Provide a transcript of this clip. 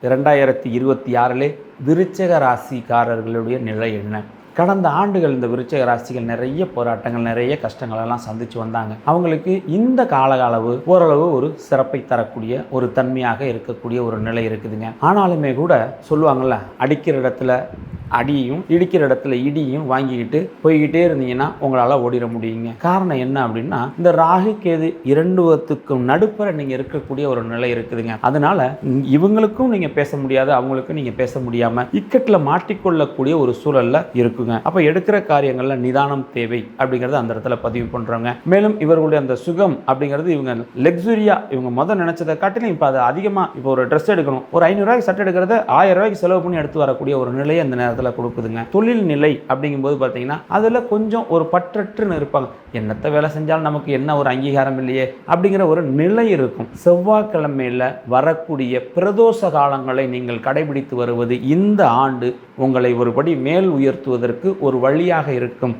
2026 விருச்சிக ராசிக்காரர்களுடைய நிலை என்ன? கடந்த ஆண்டுகள் இந்த விருச்சிக ராசிகள் நிறைய போராட்டங்கள், நிறைய கஷ்டங்கள் எல்லாம் சந்திச்சு வந்தாங்க. அவங்களுக்கு இந்த காலகளவு ஓரளவு ஒரு சிறப்பை தரக்கூடிய ஒரு தன்மையாக இருக்கக்கூடிய ஒரு நிலை இருக்குதுங்க. ஆனாலுமே கூட சொல்லுவாங்கள்ல, அடிக்கிற இடத்துல அடியும் இடிக்கிற இடத்துல இடியும் வாங்கிக்கிட்டு போய்கிட்டே இருந்தீங்கன்னா உங்களால் ஓடிட முடியுங்க. காரணம் என்ன அப்படின்னா, இந்த ராகு கேது இரண்டுவத்துக்கும் நடுப்புற நீங்கள் இருக்கக்கூடிய ஒரு நிலை இருக்குதுங்க. அதனால இவங்களுக்கும் நீங்கள் பேச முடியாது, அவங்களுக்கும் நீங்கள் பேச முடியாமல் இக்கட்டில் மாட்டிக்கொள்ளக்கூடிய ஒரு சூழல்ல இருக்குங்க. அப்போ எடுக்கிற காரியங்களில் நிதானம் தேவை அப்படிங்கிறது அந்த இடத்துல பதிவு பண்ணுறாங்க. மேலும் இவர்களுடைய அந்த சுகம் அப்படிங்கிறது இவங்க லக்ஸுரியா இவங்க முதல் நினைச்சதை காட்டிலும் இப்போ அது அதிகமாக, இப்போ ஒரு ட்ரெஸ் எடுக்கணும், ஒரு 500 ரூபாய்க்கு சட்டை எடுக்கிறத 1000 ரூபாய்க்கு செலவு பண்ணி எடுத்து வரக்கூடிய ஒரு நிலையை அந்த நேரத்தில் கொடுக்குதுங்க. தொழில் நிலை அப்படிங்கும்போது பார்த்தீங்கன்னா அதில் கொஞ்சம் ஒரு பற்றற்றுன்னு இருப்பாங்க. என்னத்தை வேலை செஞ்சாலும் நமக்கு என்ன ஒரு அங்கீகாரம் இல்லையே அப்படிங்கிற ஒரு நிலை இருக்கும். செவ்வாய்க்கிழமையில் வரக்கூடிய பிரதோஷ காலங்களை நீங்கள் கடைபிடித்து வருவது இந்த ஆண்டு உங்களை ஒருபடி மேல் உயர்த்துவதற்கு ஒரு வழியாக இருக்கும்